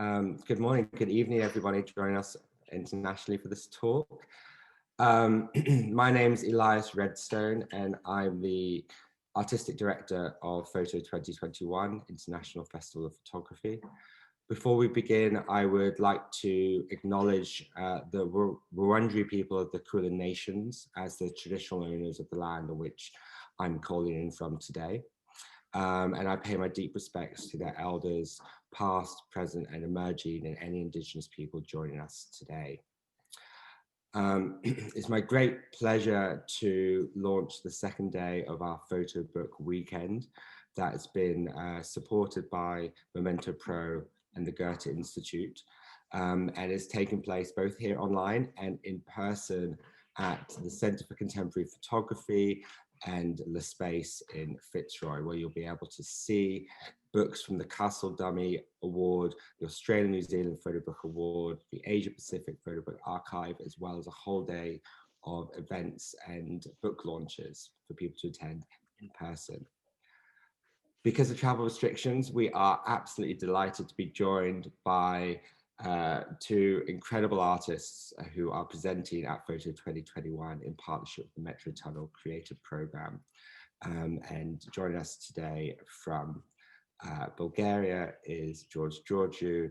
Good morning, good evening, everybody joining us internationally for this talk. My name is Elias Redstone, and I'm the Artistic Director of Photo 2021 International Festival of Photography. Before we begin, I would like to acknowledge the Wurundjeri people of the Kulin Nations as the traditional owners of the land on which I'm calling in from today. And I pay my deep respects to their elders, past, present, and emerging, and any Indigenous people joining us today. It's my great pleasure to launch the second day of our photo book weekend that has been supported by Memento Pro and the Goethe Institute, and is taking place both here online and in person at the Centre for Contemporary Photography and Le Space in Fitzroy, where you'll be able to see books from the Castle Dummy Award, the Australian New Zealand Photo Book Award, the Asia Pacific Photo Book Archive, as well as a whole day of events and book launches for people to attend in person. Because of travel restrictions, we are absolutely delighted to be joined by two incredible artists who are presenting at Photo 2021 in partnership with the Metro Tunnel Creative Program. And joining us today from Bulgaria is Georgiou,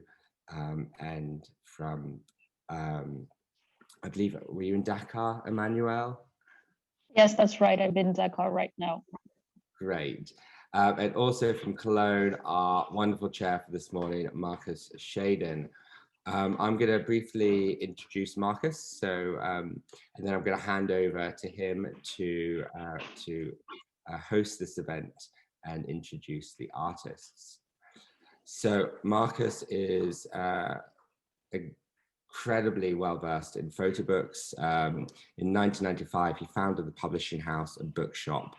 and from, I believe, were you in Dakar, Emmanuelle? Yes, that's right. I'm in Dakar right now. Great. And also from Cologne, our wonderful chair for this morning, Markus Schaden. I'm going to briefly introduce Markus, and then I'm going to hand over to him to host this event and introduce the artists. So Markus is incredibly well-versed in photo books. In 1995, he founded the publishing house and bookshop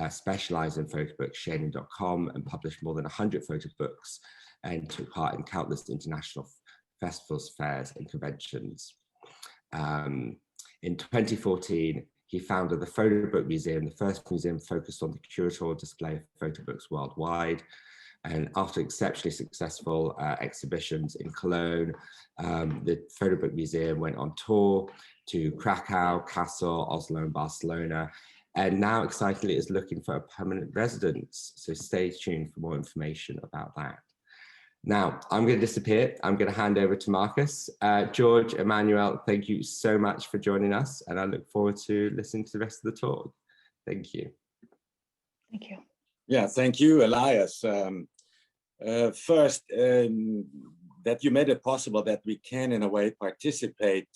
specialized in photo books, Schaden.com, and published more than 100 photo books and took part in countless international festivals, fairs, and conventions. In 2014, he founded the PhotoBook Museum, the first museum focused on the curatorial display of photo books worldwide. And after exceptionally successful exhibitions in Cologne, the PhotoBook Museum went on tour to Krakow, Kassel, Oslo, and Barcelona. And now, excitingly, is looking for a permanent residence. So stay tuned for more information about that. Now, I'm going to disappear. I'm going to hand over to Markus. George, Emmanuelle, thank you so much for joining us. And I look forward to listening to the rest of the talk. Thank you. Thank you. Yeah, thank you, Elias. First, that you made it possible that we can, in a way, participate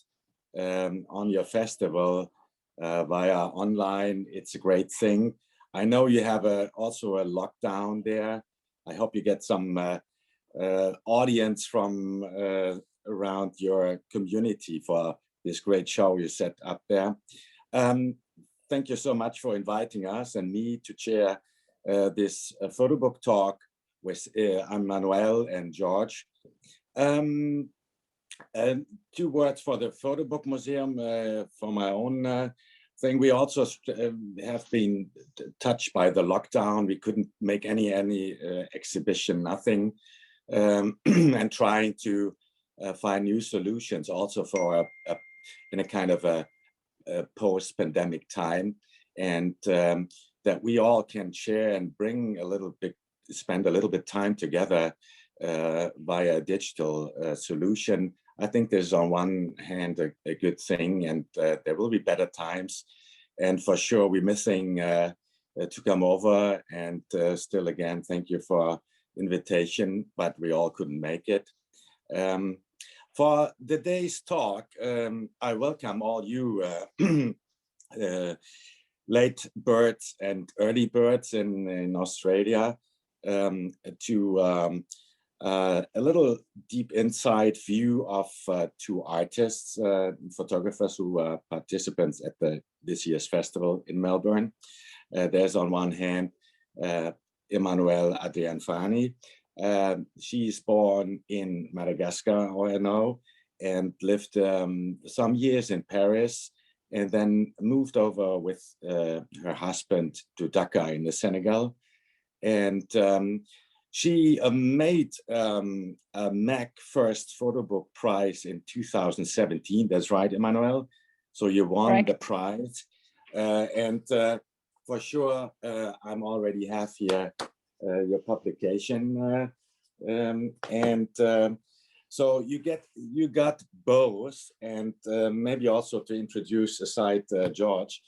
on your festival via online. It's a great thing. I know you have also a lockdown there. I hope you get some audience from around your community for this great show you set up there. Thank you so much for inviting us and me to chair this photo book talk with Emmanuelle and George. 2 words for the PhotoBook Museum for my own thing. We also have been touched by the lockdown. We couldn't make any exhibition, nothing, and trying to find new solutions also for in a kind of a post-pandemic time, and that we all can share and bring a little bit, spend a little bit time together via a digital solution. I think there's on one hand a good thing, and there will be better times. And for sure, we're missing to come over. And still, again, thank you for invitation, but we all couldn't make it. For the day's talk, I welcome all you late birds and early birds in Australia to a little deep inside view of 2 artists, photographers who are participants at this year's festival in Melbourne. There's on one hand Emmanuelle Andrianjafy. She's born in Madagascar, I know, and lived some years in Paris, and then moved over with her husband to Dakar in the Senegal. And She made a MAC First Photo Book Prize in 2017. That's right, Emmanuelle. So you won the prize. For sure, I'm already have here your publication. So you got both, and maybe also to introduce aside George,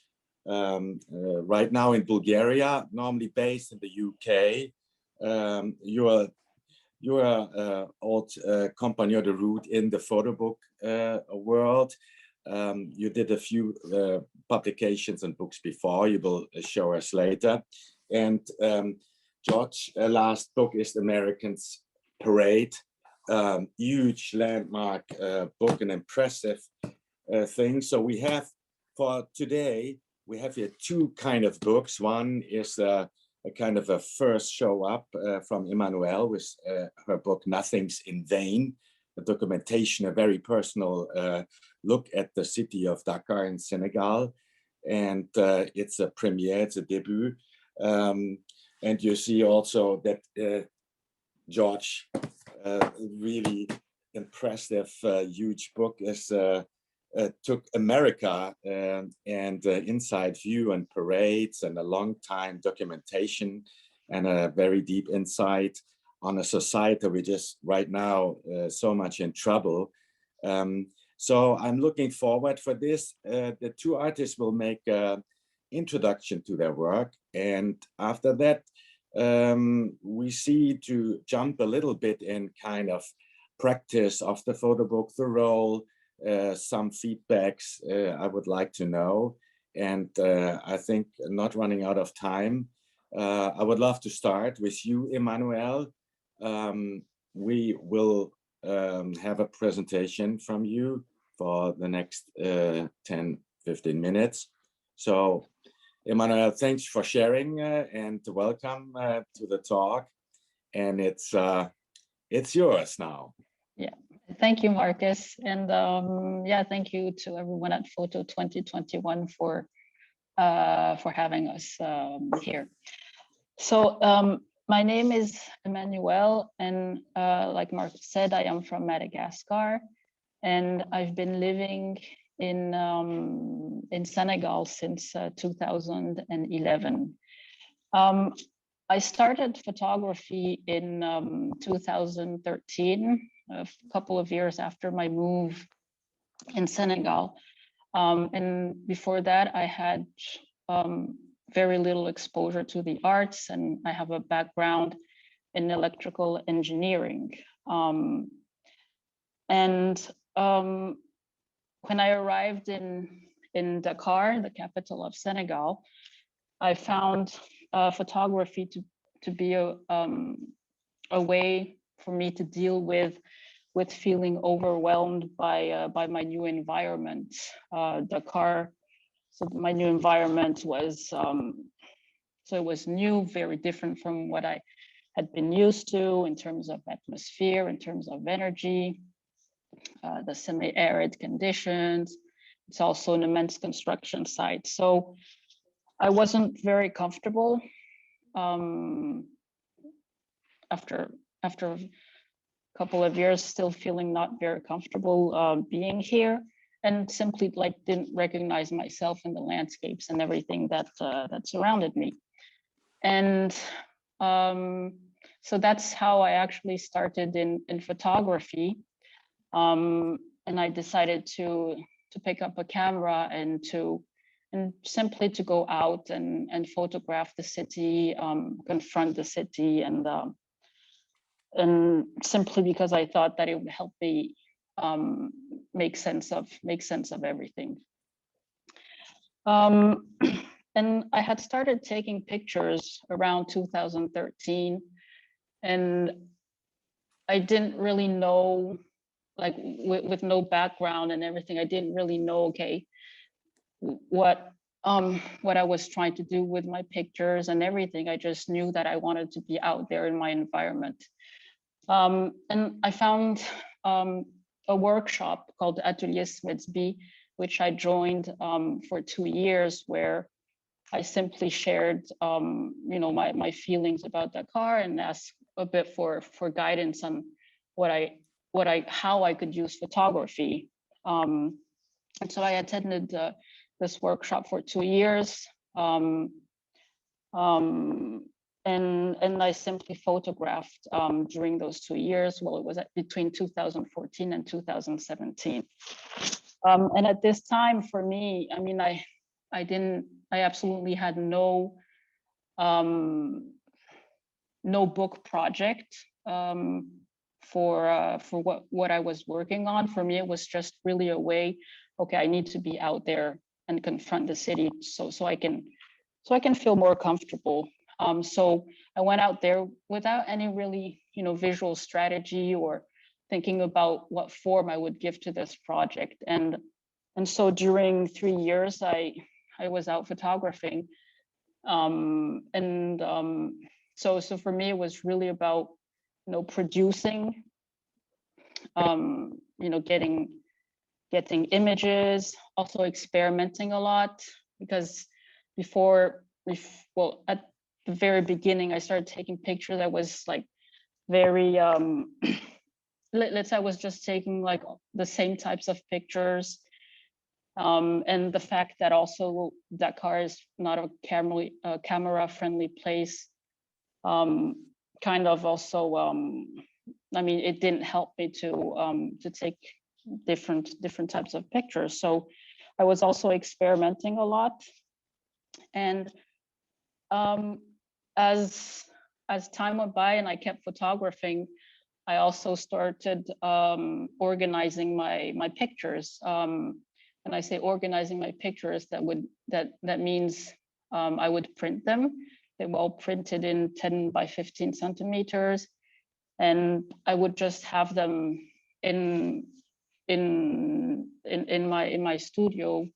right now in Bulgaria, normally based in the UK. You are old compagnon de route in the photo book world. You did a few publications and books before. You will show us later. And George's last book is Americans Parade. Huge landmark book, an impressive thing. So we have for today, we have here two kind of books. One is a kind of a first show up from Emmanuelle with her book, Nothing's in Vain, a documentation, a very personal look at the city of Dakar in Senegal. And it's a premiere, it's a debut. And you see also that George, really impressive, huge book is took America and inside view and parades and a long time documentation and a very deep insight on a society which is right now so much in trouble. So I'm looking forward for this. The two artists will make an introduction to their work, and after that we see to jump a little bit in kind of practice of the photo book, the role, some feedbacks I would like to know. And I think not running out of time, I would love to start with you, Emmanuelle. We will have a presentation from you for the next 10-15 minutes. So Emmanuelle, thanks for sharing and welcome to the talk. And it's yours now. Yeah, thank you, Markus. And yeah, thank you to everyone at Photo 2021 for having us here. So my name is Emmanuelle, and like Markus said, I am from Madagascar, and I've been living in Senegal since 2011. I started photography in 2013, a couple of years after my move in Senegal. And before that, I had very little exposure to the arts, and I have a background in electrical engineering. When I arrived in Dakar, the capital of Senegal, I found photography to be a way for me to deal with feeling overwhelmed by my new environment. Dakar, so my new environment was so it was new, very different from what I had been used to in terms of atmosphere, in terms of energy, the semi-arid conditions. It's also an immense construction site. So I wasn't very comfortable after a couple of years, still feeling not very comfortable being here, and simply like didn't recognize myself in the landscapes and everything that surrounded me. And so that's how I actually started in photography. And I decided to pick up a camera and simply to go out and photograph the city, confront the city, and simply because I thought that it would help me make sense of everything. And I had started taking pictures around 2013, and I didn't really know, like with no background and everything, I didn't really know, okay, what I was trying to do with my pictures and everything. I just knew that I wanted to be out there in my environment. And I found a workshop called Atelier Smithsby, which I joined for 2 years, where I simply shared, you know, my feelings about Dakar and asked a bit for guidance on how I could use photography. And so I attended this workshop for 2 years. And I simply photographed during those 2 years. Well, it was between 2014 and 2017. And at this time, for me, I mean, I absolutely had no book project for what I was working on. For me, it was just really a way. Okay, I need to be out there and confront the city, so I can feel more comfortable. So I went out there without any really, you know, visual strategy or thinking about what form I would give to this project. And so during 3 years, I was out photographing. So for me, it was really about, you know, producing, you know, getting images, also experimenting a lot, because well, at the very beginning, I started taking pictures. I was like very, let's say I was just taking like the same types of pictures. And the fact that also Dakar is not a camera-friendly place, kind of also, I mean, it didn't help me to take different types of pictures. So I was also experimenting a lot. And as time went by and I kept photographing, I also started organizing my pictures. And I say organizing my pictures, that means I would print them. They were all printed in 10 by 15 centimeters, and I would just have them in my studio,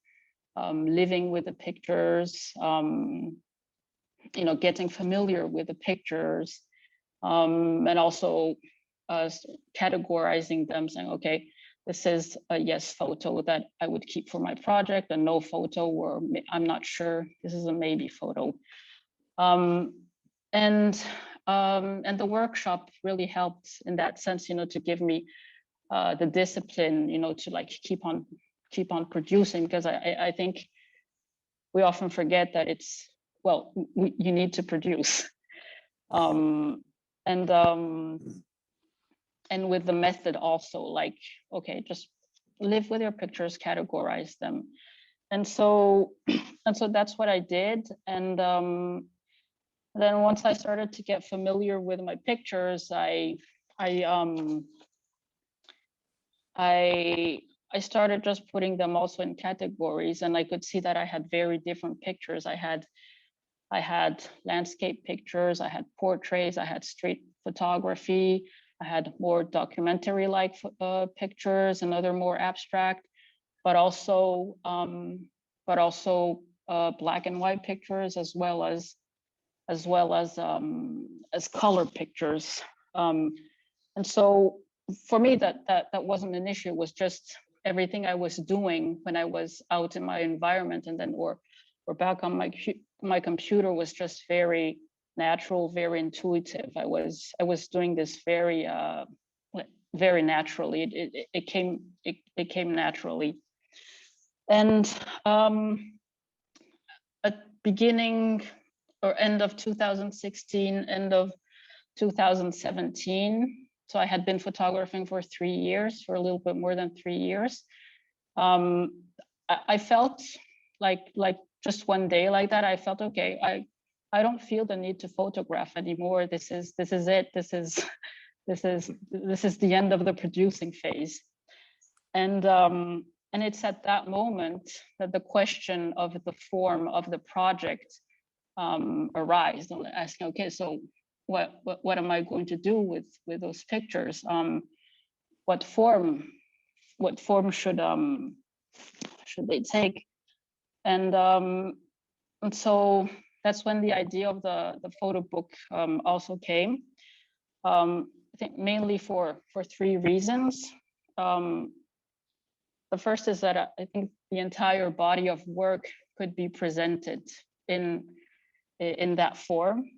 living with the pictures, you know, getting familiar with the pictures, and also categorizing them, saying, okay, this is a yes photo that I would keep for my project, a no photo, or I'm not sure, this is a maybe photo. And the workshop really helped in that sense, you know, to give me the discipline, you know, to like keep on producing, because I think we often forget that it's, well, you need to produce. And with the method also, like, okay, just live with your pictures, categorize them. And so that's what I did. And then once I started to get familiar with my pictures, I started just putting them also in categories, and I could see that I had very different pictures. I had landscape pictures, I had portraits, I had street photography, I had more documentary-like pictures, and other more abstract, but also black and white pictures, as well as color pictures. And so for me, that wasn't an issue. It was just everything I was doing when I was out in my environment, and then or back on my computer, was just very natural, very intuitive. I was doing this very naturally. It came naturally. And at beginning or end of 2016, end of 2017. So I had been photographing for 3 years, for a little bit more than 3 years. I felt like just one day like that, I felt, okay, I don't feel the need to photograph anymore. This is it. This is the end of the producing phase. And it's at that moment that the question of the form of the project arise. And asking, okay, so what am I going to do with those pictures? What form should they take? And so that's when the idea of the photo book also came. I think mainly for 3 reasons. The first is that I think the entire body of work could be presented in that form.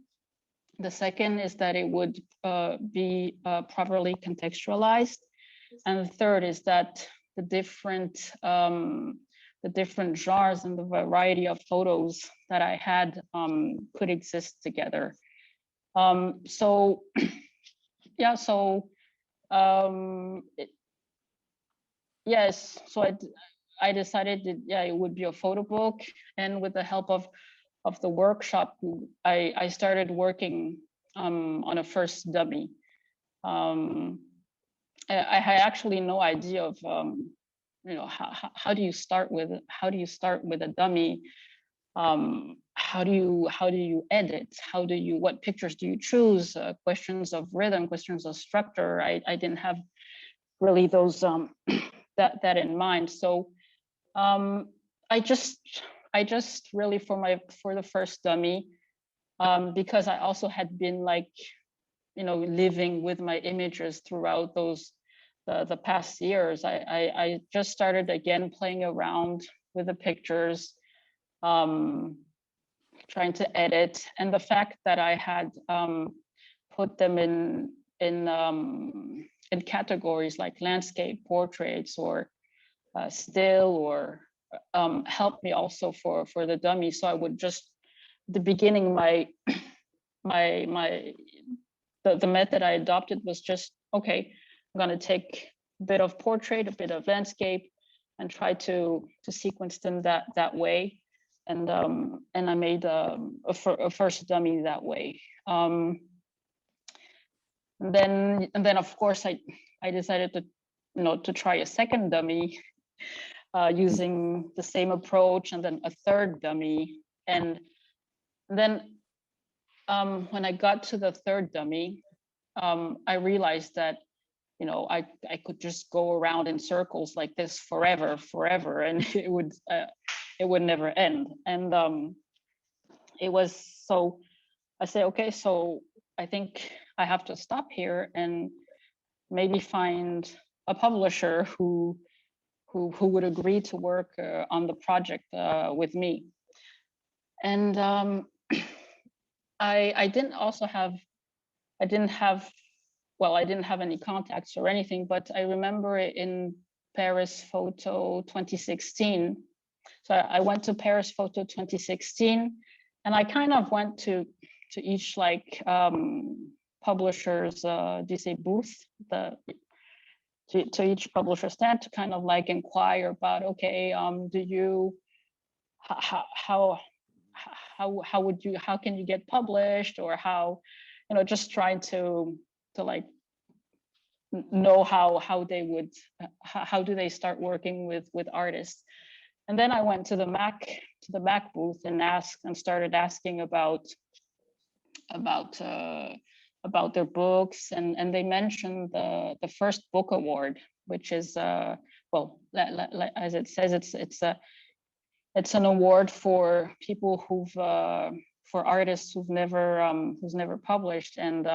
The second is that it would be properly contextualized. And the third is that the different genres and the variety of photos that I had could exist together. So yeah, so yes, so I decided that, yeah, it would be a photo book, and with the help of the workshop, I started working on a first dummy. I had actually no idea of you know, how do you start with a dummy? How do you edit? What pictures do you choose? Questions of rhythm, questions of structure. I didn't have really those that in mind. So I just really for the first dummy, because I also had been like, you know, living with my images throughout the past years. I just started again playing around with the pictures, trying to edit, and the fact that I had put them in categories like landscape, portraits, or still, or helped me also for the dummy. So I would just, the beginning, the method I adopted was just, okay, I'm going to take a bit of portrait, a bit of landscape, and try to sequence them that way. And I made a first dummy that way. And then of course I decided to, you know, to try a second dummy using the same approach, and then a third dummy. And then when I got to the third dummy, I realized that, you know, I could just go around in circles like this forever, and it would never end. And it was, so I said, okay, so I think I have to stop here and maybe find a publisher who would agree to work on the project with me. And I didn't have any contacts or anything, but I remember in Paris Photo 2016. So I went to Paris Photo 2016, and I kind of went to each like publisher's booth, to each publisher stand, to kind of like inquire about, okay, do you, how can you get published, or how, you know, just trying to like know how do they start working with artists. And then I went to the Mac booth and started asking about their books, and they mentioned the first book award, which is well, as it says, it's an award for people for artists who've never published. And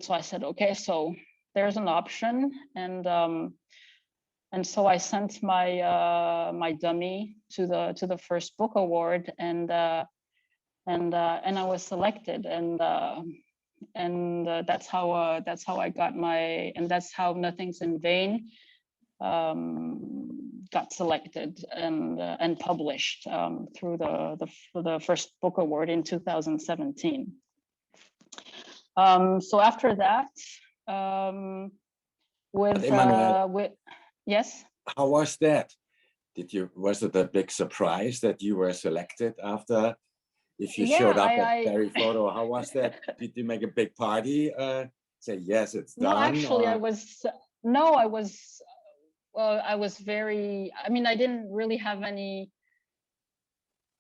so I said, okay, so there's an option. And so I sent my dummy to the first book award, and I was selected, and that's how I got and that's how Nothing's in Vain got selected and published through the first book award in 2017. So after that, with yes. How was that? Was it a big surprise that you were selected after? If you showed up at Paris Photo, how was that? Did you make a big party? Say yes, it's done. No, actually, I was very. I mean, I didn't really have any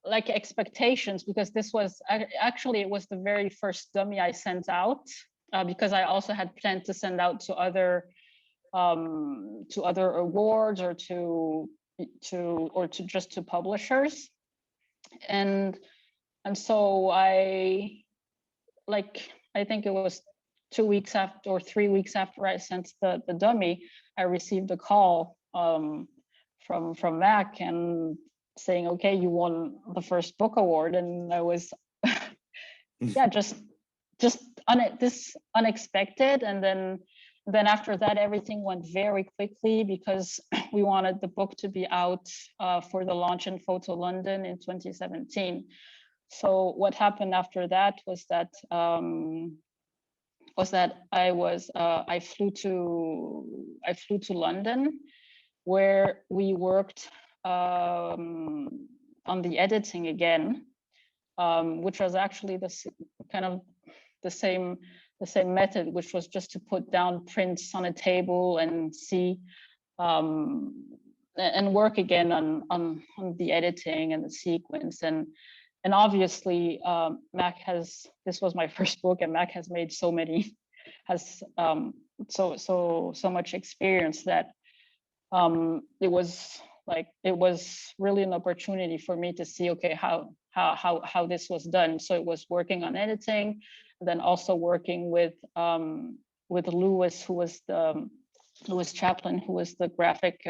like expectations, because this was actually, it was the very first dummy I sent out, because I also had planned to send out to other awards, or just to publishers. And so I think it was 2 weeks after, or 3 weeks after I sent the dummy, I received a call from Mac, and saying, okay, you won the first book award. And I was, yeah, just this unexpected. And then after that, everything went very quickly because we wanted the book to be out for the launch in Photo London in 2017. So what happened after that was that I flew to London, where we worked on the editing again, which was actually the same method, which was just to put down prints on a table and see and work again on the editing and the sequence. And obviously this was my first book, and Mac has made so much experience that it was really an opportunity for me to see, okay, how this was done. So it was working on editing, and then also working with Lewis, Lewis Chaplin, who was the graphic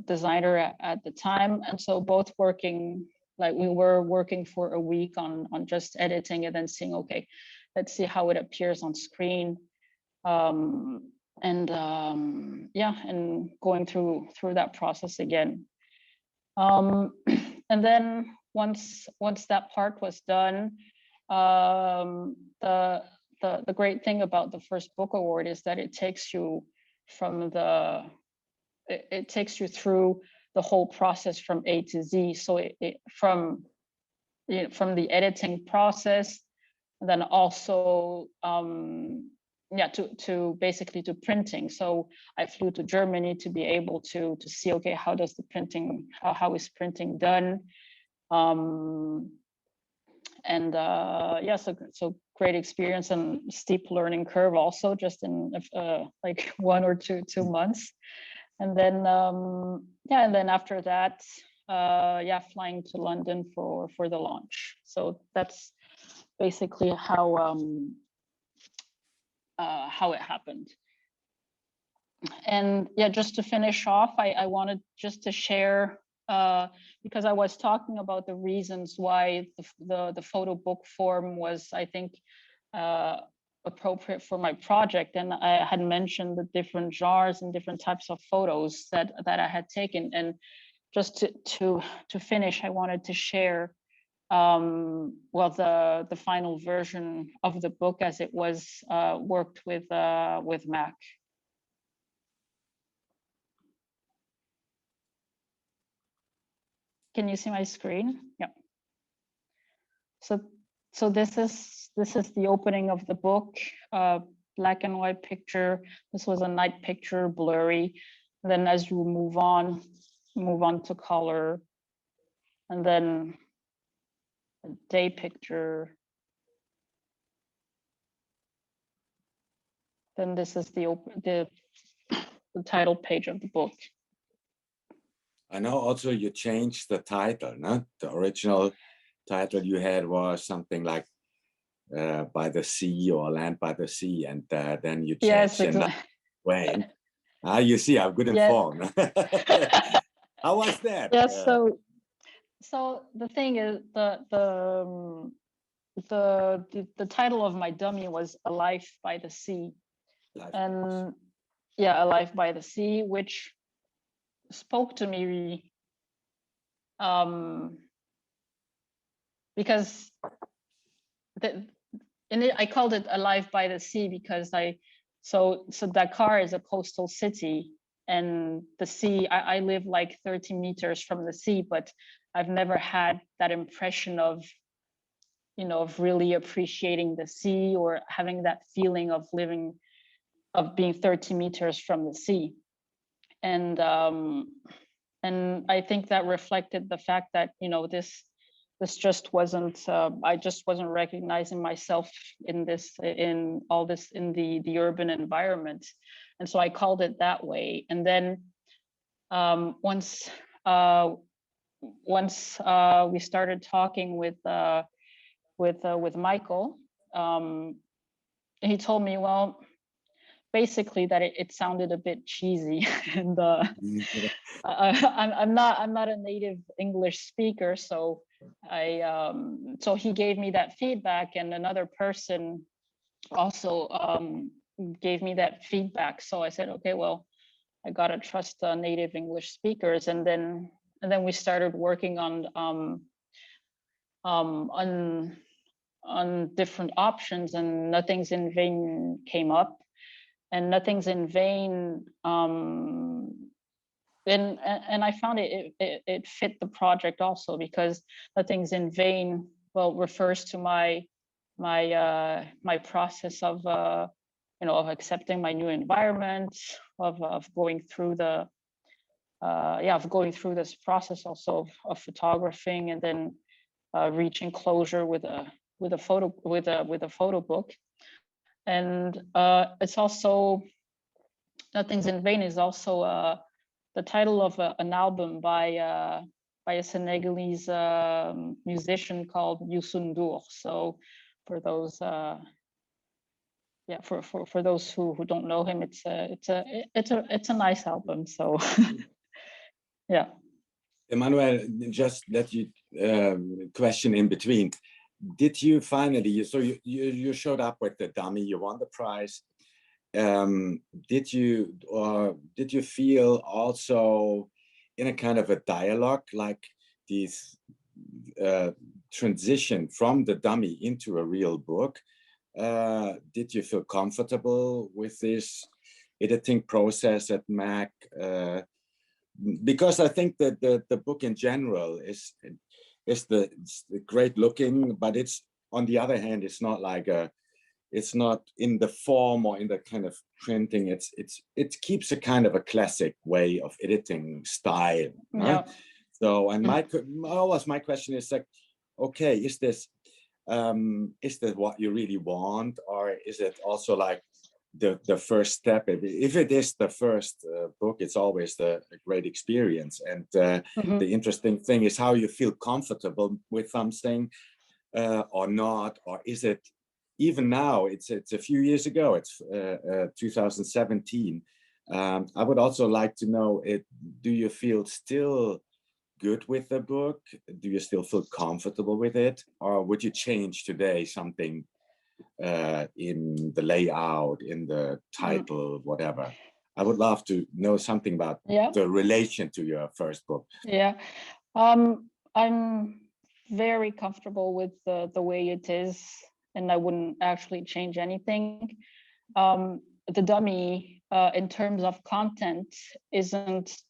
designer at the time. And so both working, like we were working for a week on just editing and then seeing, okay, let's see how it appears on screen. And going through that process again. And then once that part was done, the great thing about the first book award is that it takes you it takes you through the whole process from A to Z. So from the editing process, and then also to basically to printing. So I flew to Germany to be able to see, okay, how does the printing, how is printing done? So great experience and steep learning curve also, just in like 1 or 2 months. And then and then after that, flying to London for the launch. So that's basically how it happened. And yeah, just to finish off, I wanted just to share, because I was talking about the reasons why the photo book form was, I think, appropriate for my project. And I had mentioned the different genres and different types of photos that I had taken. And just to finish, I wanted to share the final version of the book as it was worked with Mac. Can you see my screen? Yeah. So this is the opening of the book, black and white picture. This was a night picture, blurry. And then as you move on to color, and then a day picture. Then this is the title page of the book. I know also you changed the title, no? The original title you had was something like By the Sea or Land by the Sea, and then you changed it. Way. You see, I'm good informed. Yeah. How was that? Yes. So the thing is, the title of my dummy was A Life by the Sea. And yeah, A Life by the Sea, which spoke to me because I called it A Life by the Sea because so Dakar is a coastal city, and the sea, I live like 30 meters from the sea, but I've never had that impression of really appreciating the sea or having that feeling of being 30 meters from the sea. And I think that reflected the fact that, this just wasn't, I just wasn't recognizing myself in all this in the urban environment. And so I called it that way. And then once we started talking with Michael, he told me, well, basically that it sounded a bit cheesy, and Yeah. I'm not a native English speaker, so so he gave me that feedback, and another person also gave me that feedback. So I said, okay, well, I gotta trust native English speakers, and then we started working on different options, and Nothing's in Vain came up, and Nothing's in Vain. And I found it fit the project also, because Nothing's in Vain, well, refers to my process of of accepting my new environment, of going through the of going through this process also of photographing, and then reaching closure with a photo book. And it's also, Nothing's in Vain is also the title of an album by a Senegalese musician called Youssou N'Dour. So for those for those who don't know him, it's a nice album. So yeah. Emmanuelle, just let you question in between. Did you finally, so you showed up with the dummy, you won the prize. Did you feel also in a kind of a dialogue, like these transition from the dummy into a real book? Did you feel comfortable with this editing process at Mac? Because I think that the book in general is the great looking, but it's, on the other hand, it's not like it's not in the form or in the kind of printing. It keeps a kind of a classic way of editing style. Right? Yeah. So, and my question is like, okay, is this what you really want, or is it also like the first step? If it is the first book, it's always a great experience. And the interesting thing is how you feel comfortable with something or not, or is it even now? It's a few years ago. It's 2017. I would also like to know, do you feel still good with the book? Do you still feel comfortable with it, or would you change today something in the layout, in the title, whatever? I would love to know something about the relation to your first book. Yeah, I'm very comfortable with the way it is, and I wouldn't actually change anything. The dummy, in terms of content, isn't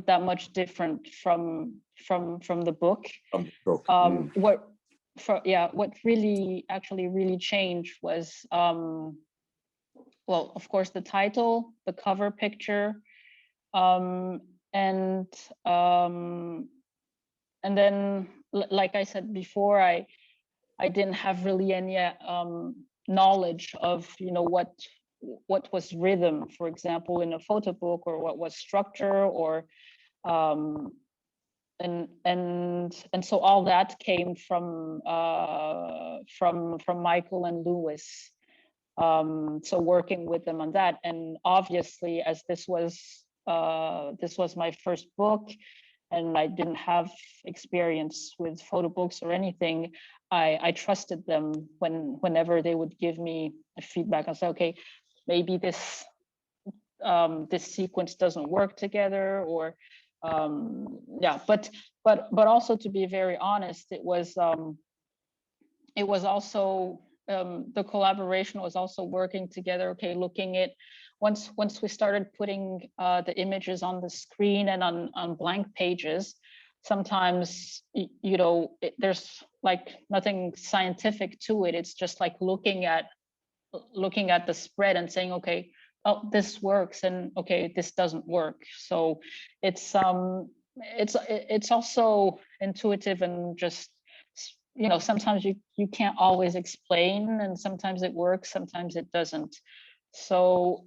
that much different from the book. What really changed was, well, of course, the title, the cover picture, and then, like I said before, I didn't have really any knowledge of what was rhythm, for example, in a photo book, or what was structure, or and so all that came from Michael and Louis. So working with them on that, and obviously, as this was my first book, and I didn't have experience with photo books or anything, I trusted them whenever they would give me feedback. I said, okay, maybe this sequence doesn't work together, or but also, to be very honest, it was also the collaboration was also working together. Okay, looking at once we started putting the images on the screen and on blank pages, sometimes there's like nothing scientific to it. It's just like looking at the spread and saying, okay, oh, this works, and okay, this doesn't work. So it's also intuitive, and just, sometimes you can't always explain, and sometimes it works, sometimes it doesn't. So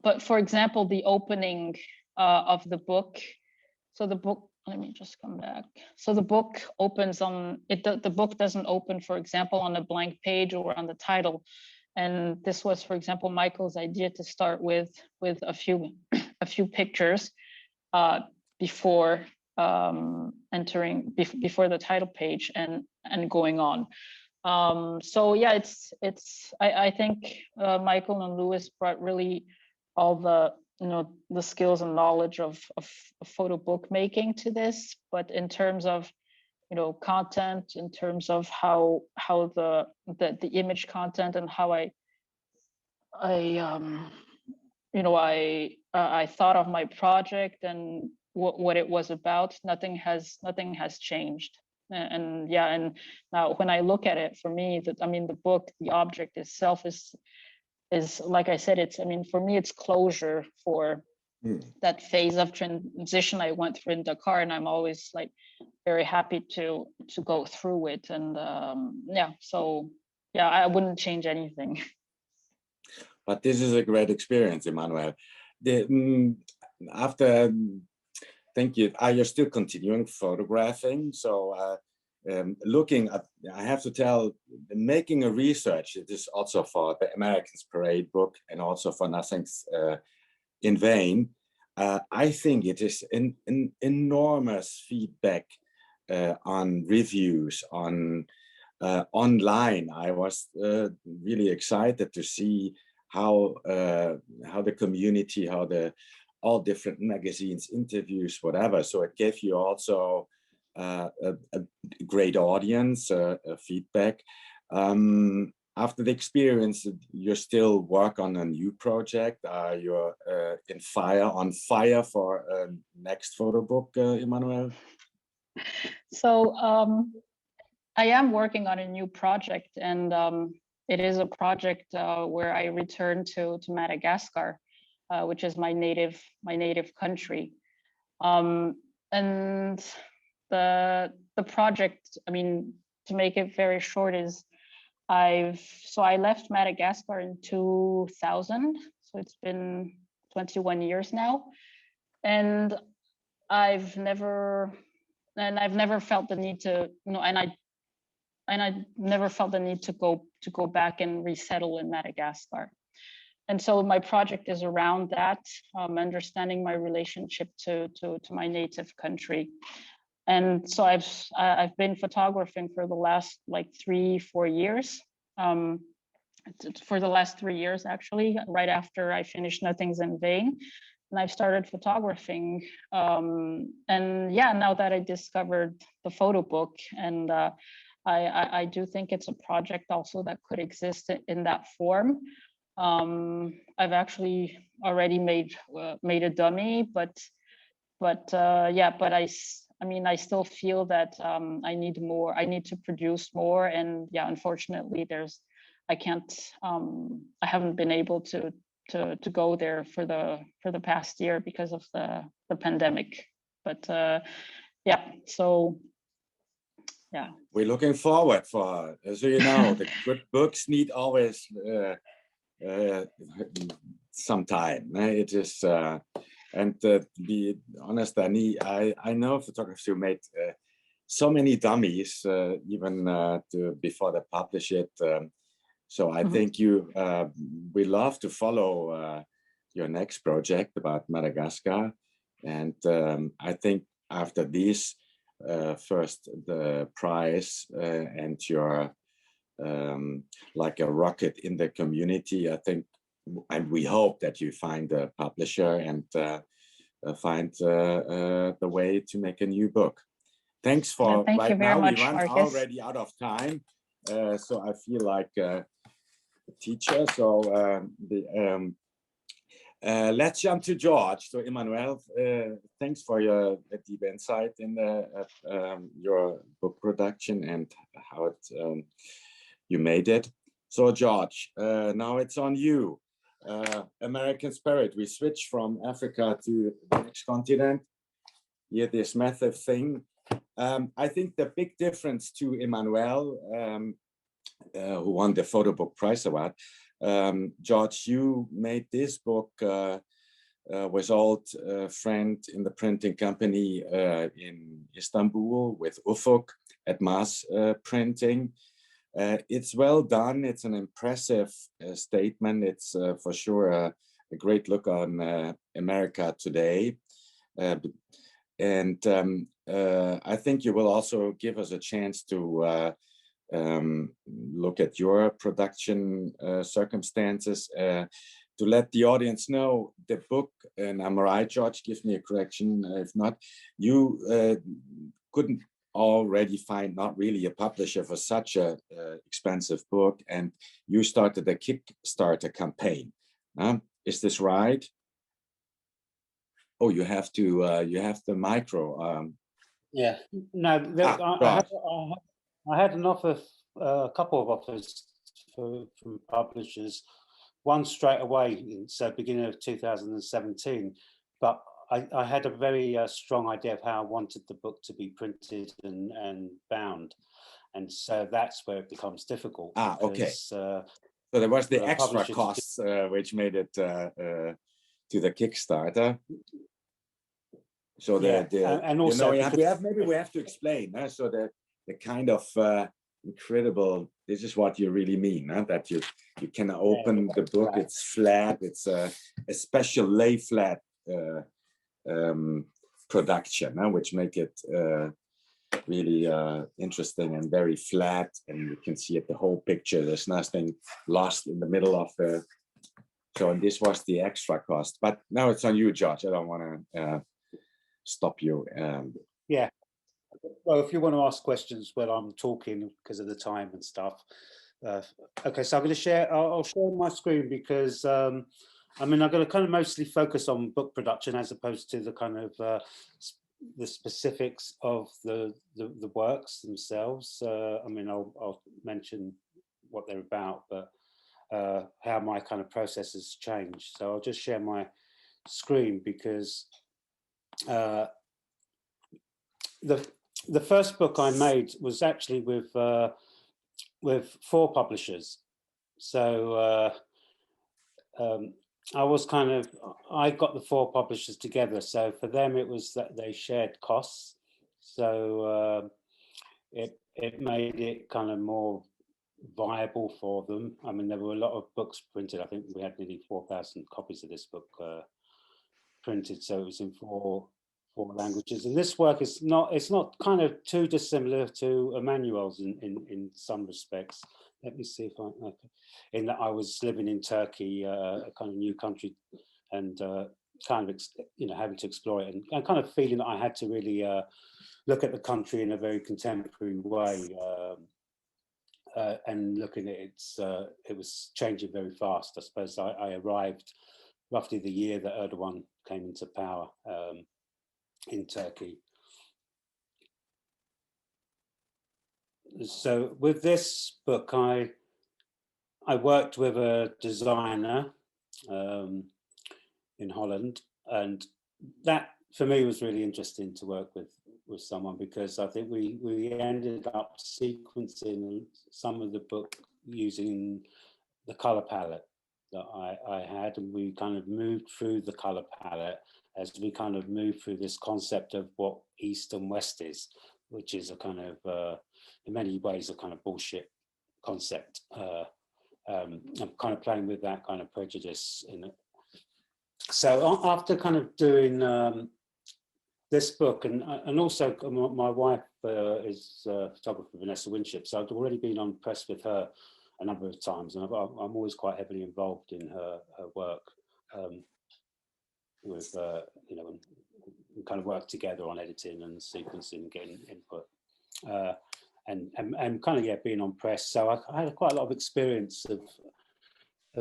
but for example, the opening of the book, so the book, let me just come back. So the book opens on it. The book doesn't open, for example, on a blank page or on the title. And this was, for example, Michael's idea to start with a few pictures before before the title page and going on. So yeah, I think Michael and Louis brought really all the the skills and knowledge of photo book making to this, but in terms of content, in terms of how the image content and how I thought of my project and what it was about, nothing has changed. And yeah, and now when I look at it, for me, the book, the object itself is like I said, for me, it's closure for that phase of transition I went through in Dakar, and I'm always like very happy to go through it. And yeah, so yeah, I wouldn't change anything. But this is a great experience, Emmanuelle. After, thank you. You're still continuing photographing. So looking at, I have to tell, making a research, it is also for the Americans Parade book and also for Nothing's in Vain. I think it is an enormous feedback on reviews, on online. I was really excited to see how the community, how all different magazines, interviews, whatever. So it gave you also a great audience, feedback. After the experience, you still work on a new project. You're on fire for next photo book, Emmanuelle? So I am working on a new project, and it is a project where I return to Madagascar, which is my native country. And the project, to make it very short, is I left Madagascar in 2000, so it's been 21 years now, and I've never felt the need to, and I never felt the need to go back and resettle in Madagascar. And so my project is around that, understanding my relationship to my native country. And so I've been photographing for the last like 3-4 years. For the last 3 years, actually, right after I finished Nothing's in Vain. And I've started photographing. And yeah, now that I discovered the photo book, and I do think it's a project also that could exist in that form. I've actually already made a dummy, but I still feel that I need more. I need to produce more, and yeah, unfortunately, I haven't been able to go there for the past year because of the pandemic. But yeah, so yeah, we're looking forward for, so the good books need always some time. It is, and to be honest, I know photographers who made so many dummies even before they publish it. So I think we love to follow your next project about Madagascar, and I think after this first the prize and your like a rocket in the community, I think, and we hope that you find a publisher and find the way to make a new book. Thanks for thank you very much, we run Markus. already out of time, so I feel like a teacher. So let's jump to George. So Emmanuelle, thanks for your deep insight in your book production and how it you made it. So George, now it's on you. American Spirit, we switch from Africa to the next continent. Yeah, this massive thing. I think the big difference to Emmanuelle, who won the Photo Book Prize Award, George, you made this book with old friend in the printing company in Istanbul with Ufuk at Mass Printing. It's well done. It's an impressive statement. It's for sure a great look on America today. I think you will also give us a chance to look at your production circumstances, to let the audience know the book, and I'm right, George, give me a correction if not, you couldn't already find not really a publisher for such a expensive book, and you started a Kickstarter campaign. Is this right? Oh, you have the micro. Yeah, no, I had an offer, a couple of offers from publishers, one straight away, so beginning of 2017, but I had a very strong idea of how I wanted the book to be printed and bound, and so that's where it becomes difficult. Okay. So there was the extra costs which made it to the Kickstarter. So and also we have to explain. So the kind of incredible. This is what you really mean, that you can open the book. Right. It's flat. It's a special lay flat production, which make it really interesting and very flat. And you can see it, the whole picture. There's nothing lost in the middle of the. So, and this was the extra cost. But now it's on you, George. I don't want to stop you. Yeah. Well, if you want to ask questions while I'm talking because of the time and stuff. Okay, so I'm going to share. I'll share my screen because I'm going to kind of mostly focus on book production as opposed to the kind of the specifics of the works themselves. I'll mention what they're about, but how my kind of process has changed. So I'll just share my screen because the first book I made was actually with 4 publishers. So I got the 4 publishers together. So for them, it was that they shared costs. So it made it kind of more viable for them. I mean, there were a lot of books printed. I think we had nearly 4,000 copies of this book printed. So it was in 4 languages, and this work is not kind of too dissimilar to Emmanuelle's in some respects. Let me see if in that I was living in Turkey, a kind of new country, and kind of having to explore it, and kind of feeling that I had to really look at the country in a very contemporary way, and looking at it was changing very fast. I suppose I arrived roughly the year that Erdogan came into power in Turkey. So with this book, I worked with a designer in Holland, and that for me was really interesting to work with someone, because I think we ended up sequencing some of the book using the color palette that I had, and we kind of moved through the color palette as we kind of moved through this concept of what East and West is, which is a kind of, in many ways, a kind of bullshit concept. I'm kind of playing with that kind of prejudice in it. So after kind of doing this book, and also my wife is photographer Vanessa Winship, so I've already been on press with her a number of times, and I'm always quite heavily involved in her work. With we kind of work together on editing and sequencing, getting input, and kind of being on press. So I had quite a lot of experience of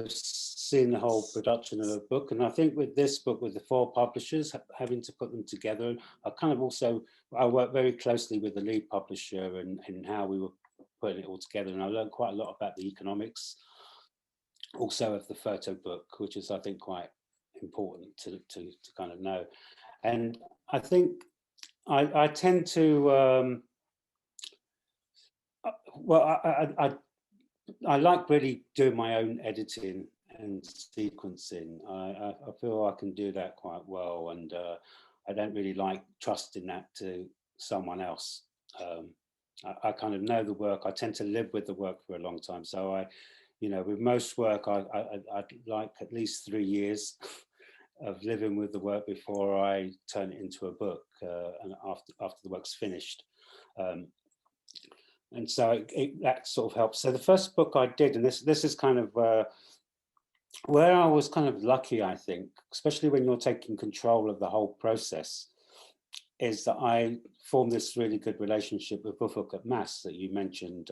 seeing the whole production of a book, and I think with this book, with the 4 publishers, having to put them together, I worked very closely with the lead publisher and how we were putting it all together, and I learned quite a lot about the economics, also of the photo book, which is I think quite important to kind of know. And I think I tend to I like really doing my own editing and sequencing. I feel I can do that quite well, and I don't really like trusting that to someone else. I kind of know the work. I tend to live with the work for a long time. So I, you know, with most work, I'd like at least 3 years of living with the work before I turn it into a book, and after the work's finished. And so that sort of helps. So the first book I did, and this is kind of where I was kind of lucky, I think, especially when you're taking control of the whole process, is that I formed this really good relationship with PhotoBook at Mass that you mentioned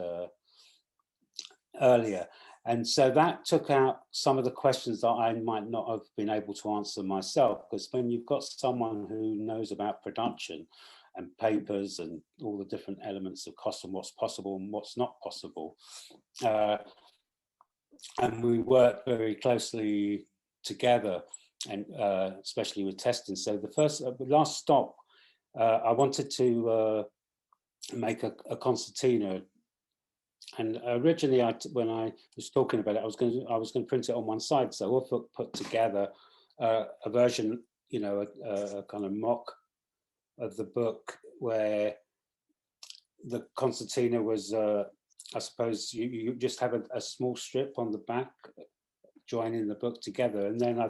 earlier. And so that took out some of the questions that I might not have been able to answer myself, because when you've got someone who knows about production and papers and all the different elements of cost and what's possible and what's not possible, and we work very closely together, and especially with testing. So the last stop, I wanted to make a concertina. And originally, when I was talking about it, I was going to print it on one side. So I put together a version, you know, a kind of mock of the book where the concertina was, I suppose, you just have a small strip on the back joining the book together. And then I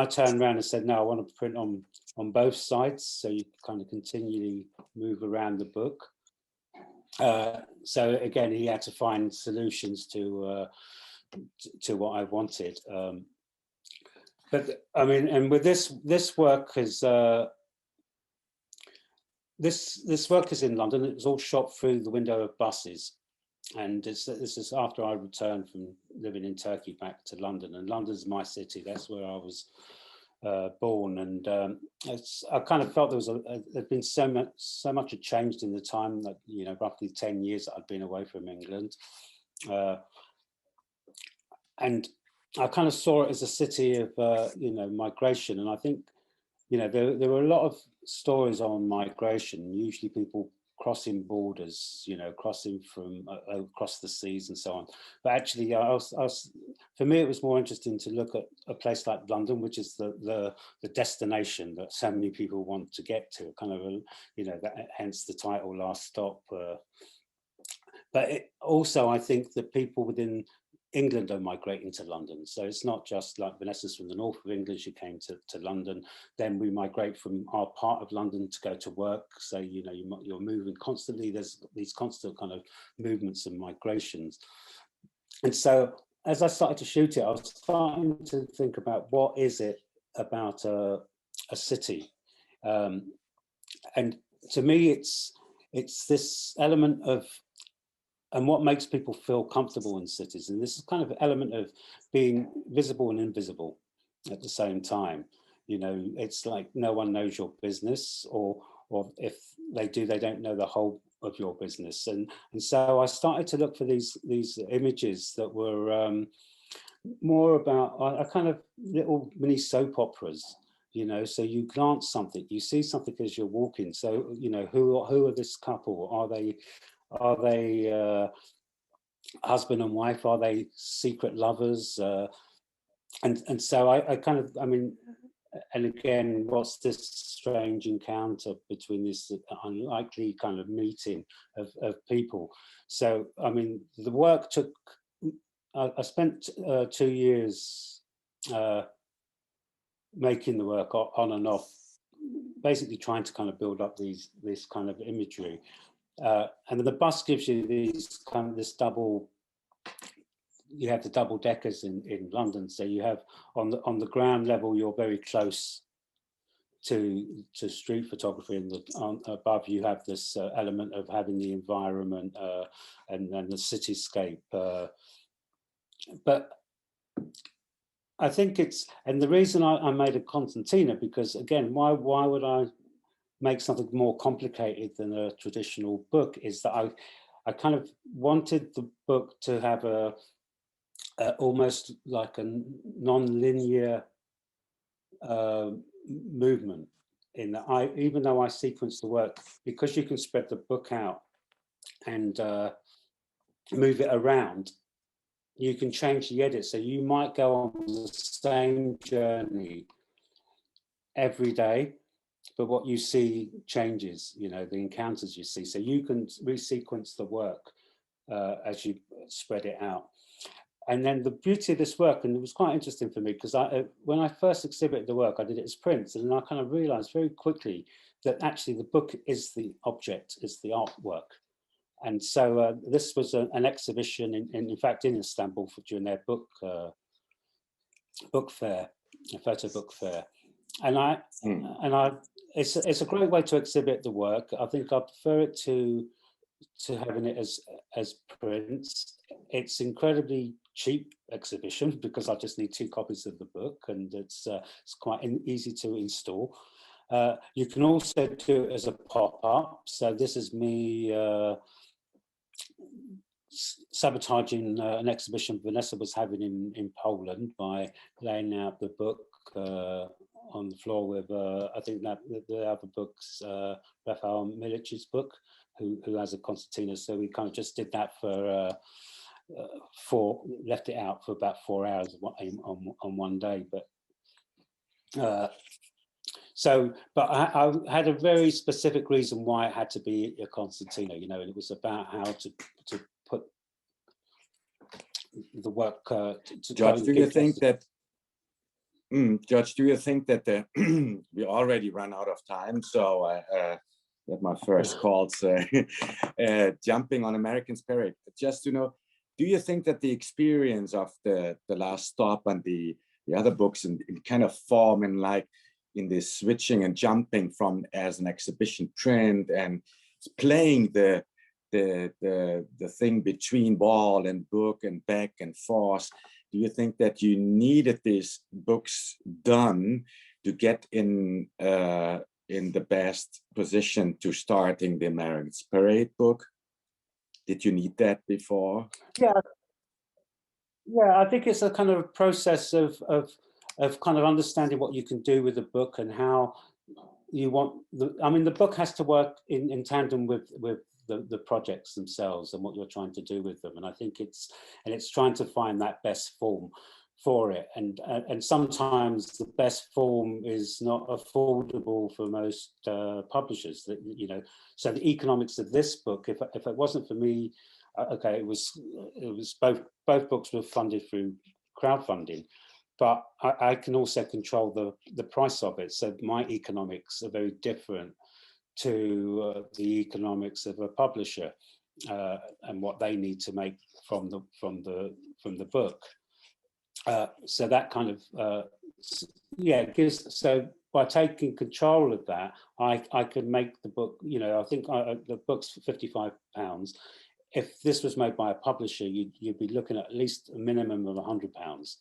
turned around and said, no, I want to print on both sides, so you kind of continually move around the book. So again, he had to find solutions to what I wanted. But I mean, and with this work is this work is in London. It was all shot through the window of buses, and this is after I returned from living in Turkey back to London. And London's my city. That's where I was born, and I kind of felt there'd been so much had changed in the time that, you know, roughly 10 years that I'd been away from England, and I kind of saw it as a city of you know, migration. And I think, you know, there were a lot of stories on migration, usually people crossing borders, you know, crossing from across the seas and so on. But actually, for me, it was more interesting to look at a place like London, which is the destination that so many people want to get to, kind of, you know, hence the title, Last Stop. But also, I think that people within England are migrating to London. So it's not just like Vanessa's from the north of England, she came to London. Then we migrate from our part of London to go to work. So, you know, you're moving constantly. There's these constant kind of movements and migrations. And so as I started to shoot it, I was starting to think about what is it about a city. And to me, it's this element of, and what makes people feel comfortable in cities. And this is kind of an element of being visible and invisible at the same time. You know, it's like no one knows your business, or if they do, they don't know the whole of your business. And so I started to look for these images that were more about a kind of little mini soap operas. You know, so you glance something, you see something as you're walking. So, you know, who are this couple? Are they husband and wife? Are they secret lovers? And so I kind of, I mean, and again, what's this strange encounter between this unlikely kind of meeting of people? So, I mean, the work took, I spent 2 years making the work on and off, basically trying to kind of build up this kind of imagery. And the bus gives you this double. You have the double deckers in London, so you have on the ground level, you're very close to street photography, and above you have this element of having the environment and then the cityscape. But I think and the reason I made a concertina, because again, why would I make something more complicated than a traditional book, is that I kind of wanted the book to have almost like a non-linear movement, in that even though I sequence the work, because you can spread the book out and move it around, you can change the edit. So you might go on the same journey every day, but what you see changes, you know, the encounters you see. So you can resequence the work as you spread it out. And then the beauty of this work, and it was quite interesting for me, because when I first exhibited the work, I did it as prints, and then I kind of realized very quickly that actually the book is the object, is the artwork. And so this was an exhibition, in fact, in Istanbul during their book fair, a photo book fair. And it's a great way to exhibit the work. I think I prefer it to having it as prints. It's incredibly cheap exhibition because I just need 2 copies of the book, and it's quite easy to install. You can also do it as a pop-up. So this is me sabotaging an exhibition Vanessa was having in Poland by laying out the book on the floor with I think that the other books, Raphael Milic's book, who has a concertina. So we kind of just did that for left it out for about 4 hours on one day. But but I had a very specific reason why it had to be a concertina, you know, and it was about how to put the work. George, do you think that? George, do you think that we already ran out of time? So that my first calls jumping on American Spirit. Just to know, do you think that the experience of the last stop and the other books in kind of form and like in this switching and jumping from as an exhibition print and playing the thing between wall and book and back and forth, do you think that you needed these books done to get in the best position to starting the American Spirit book? Did you need that before? Yeah, I think it's a kind of process of kind of understanding what you can do with the book and how you want the book has to work in tandem with the projects themselves and what you're trying to do with them. And I think it's trying to find that best form for it. And sometimes the best form is not affordable for most publishers. That, you know, so the economics of this book, if it wasn't for me, okay, it was both books were funded through crowdfunding, but I can also control the price of it. So my economics are very different to the economics of a publisher and what they need to make from the book. So that kind of gives. So by taking control of that, I could make the book. You know, I think the book's £55. If this was made by a publisher, you'd be looking at least a minimum of £100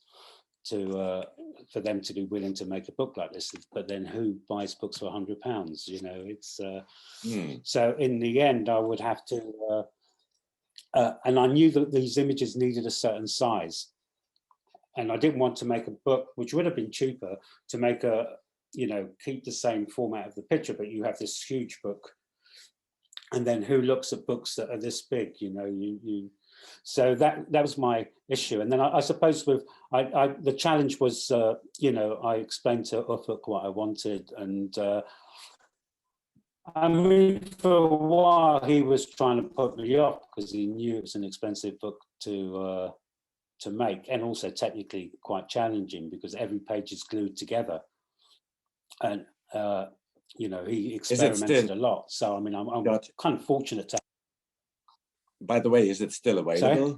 for them to be willing to make a book like this. But then who buys books for £100? You know, it's so in the end I would have to and I knew that these images needed a certain size, and I didn't want to make a book which would have been cheaper to make keep the same format of the picture, but you have this huge book, and then who looks at books that are this big? You know, so that was my issue. And then I suppose with the challenge was, I explained to Ufuk what I wanted, and I mean, for a while he was trying to put me off because he knew it was an expensive book to make, and also technically quite challenging because every page is glued together, and he experimented a lot. So I mean, I'm kind of fortunate to. By the way, is it still available? Sorry?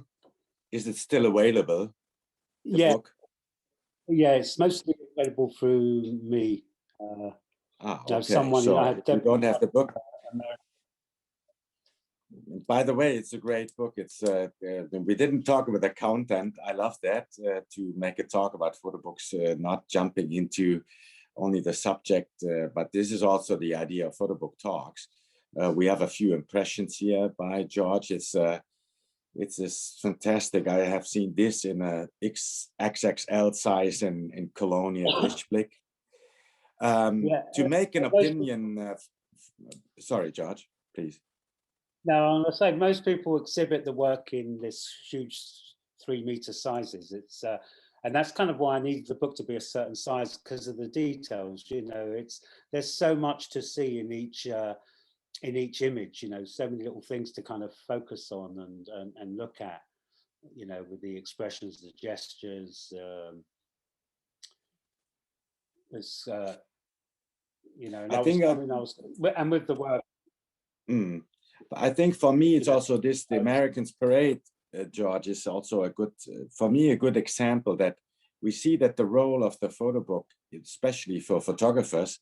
Is it still available? Yeah. Book? Yeah, it's mostly available through me. Okay. Someone, so you don't have the book. By the way, it's a great book. It's we didn't talk about the content. I love that to make a talk about photo books, not jumping into only the subject, but this is also the idea of photo book talks. We have a few impressions here by George. It's fantastic. I have seen this in a XXL size in Cologne at Lichtblick. To make an opinion, sorry, George, please. No, I'm going to say most people exhibit the work in this huge 3-meter sizes. It's And that's kind of why I needed the book to be a certain size, because of the details. There's so much to see in each image. So many little things to kind of focus on and look at. With the expressions, the gestures. It's and and with the work. I think for me, it's also the Americans Parade, George, is also a good example that we see that the role of the photo book, especially for photographers,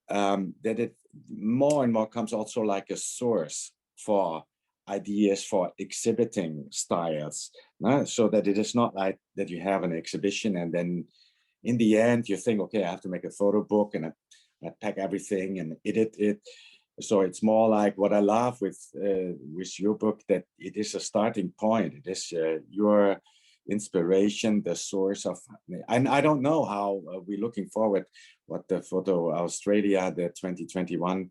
that it more and more comes also like a source for ideas for exhibiting styles, so that it is not like that you have an exhibition and then in the end you think, okay, I have to make a photo book and I pack everything and edit it. So it's more like what I love with your book, that it is a starting point. It is your inspiration, the source of, and I don't know how we're looking forward what the Photo Australia, the 2021,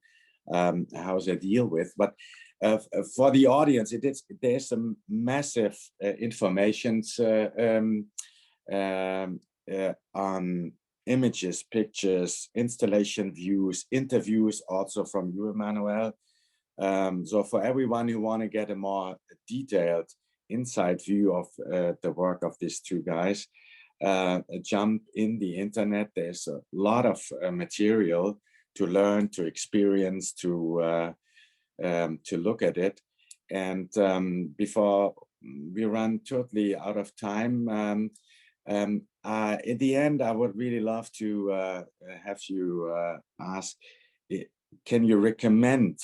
how they deal with, but for the audience, there's some massive information on images, pictures, installation views, interviews also from you, Emmanuelle. So for everyone who want to get a more detailed inside view of the work of these two guys, jump in the internet. There's a lot of material to learn, to experience, to look at it. And before we run totally out of time, in the end, I would really love to have you ask, can you recommend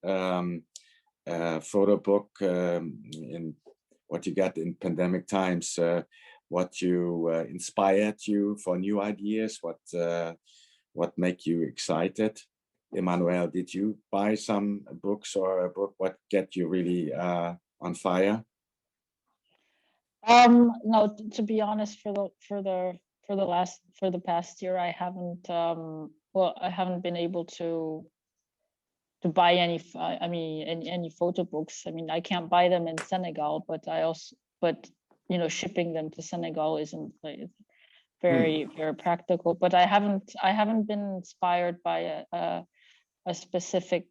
a photo book in what you got in pandemic times, what you inspired you for new ideas, what make you excited? Emmanuelle, did you buy some books or a book? What get you really on fire? No, to be honest, for the past year, I haven't I haven't been able to buy any photo books. I mean, I can't buy them in Senegal, but shipping them to Senegal isn't very practical. But I haven't been inspired by a specific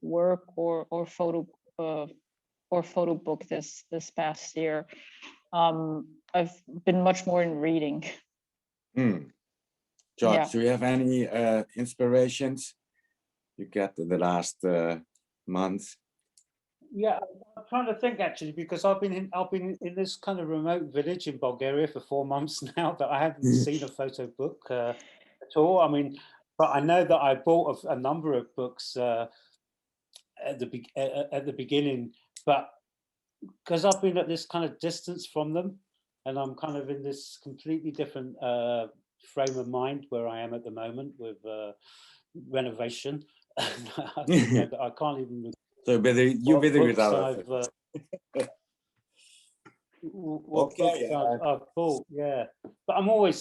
work or photo book this past year. I've been much more in reading. George, do you have any inspirations you get in the last month? Yeah, I'm trying to think actually, because I've been in this kind of remote village in Bulgaria for 4 months now, that I haven't seen a photo book at all. I mean, but I know that I bought a number of books at the beginning, but because I've been at this kind of distance from them, and I'm kind of in this completely different frame of mind where I am at the moment with renovation. I can't even. So you're busy with other things. I've bought, yeah. But I'm always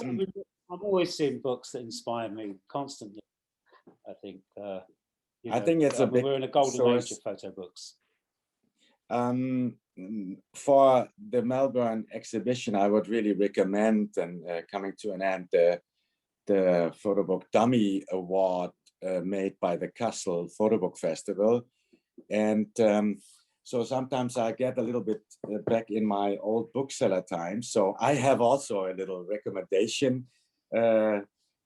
seeing books that inspire me constantly. I think. I think it's we're in a golden age of photo books. For the Melbourne exhibition, I would really recommend, and coming to an end, the Photo Book Dummy Award made by the Kassel Photo Book Festival. And so sometimes I get a little bit back in my old bookseller time. So I have also a little recommendation,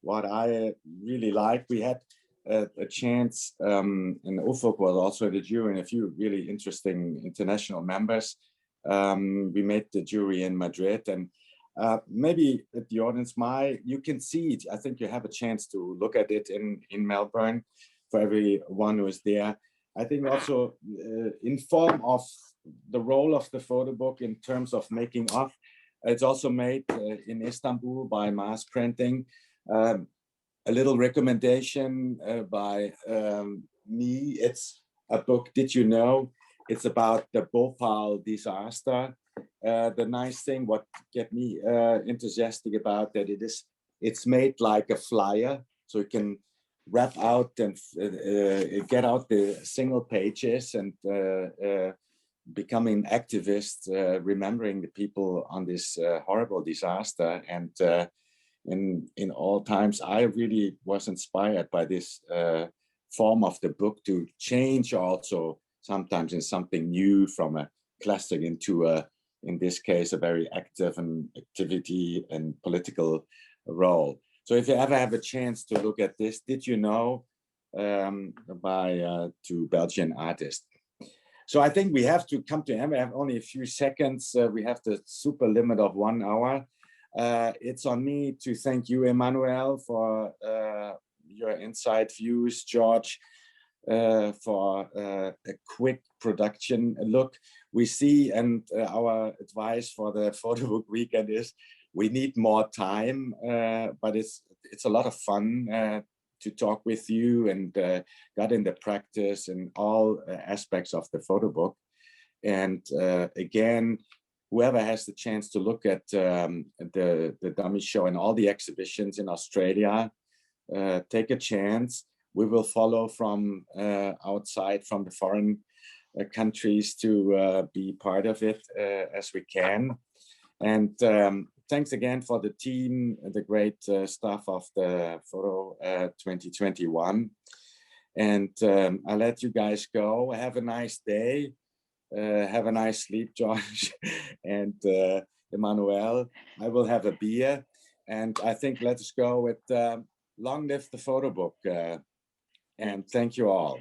what I really like. We had a chance, and Ufuk was also the jury, and a few really interesting international members. We made the jury in Madrid, and maybe at the audience, you can see it. I think you have a chance to look at it in Melbourne for everyone who is there. I think also in form of the role of the photo book in terms of making of, it's also made in Istanbul by Mass Printing. A little recommendation by me. It's a book, Did You Know? It's about the Bhopal disaster. The nice thing, what get me enthusiastic about that, it's made like a flyer, so you can wrap out and get out the single pages and becoming activists, remembering the people on this horrible disaster. And in all times, I really was inspired by this form of the book to change also sometimes in something new from a classic into a, in this case, a very active and activity and political role. So if you ever have a chance to look at this, Did You Know, by two Belgian artists. So I think we have to come to end. We have only a few seconds. We have the super limit of 1 hour. It's on me to thank you, Emmanuelle, for your inside views, George, for a quick production look. We see, and our advice for the PhotoBook weekend is we need more time, but it's a lot of fun to talk with you and got in the practice in all aspects of the PhotoBook. And again, whoever has the chance to look at the dummy show and all the exhibitions in Australia, take a chance. We will follow from outside, from the foreign countries to be part of it as we can. And thanks again for the team, the great staff of the Photo 2021. And I'll let you guys go. Have a nice day. Have a nice sleep, George and Emmanuelle. I will have a beer. And I think let's go with long live the PhotoBook. And thank you all.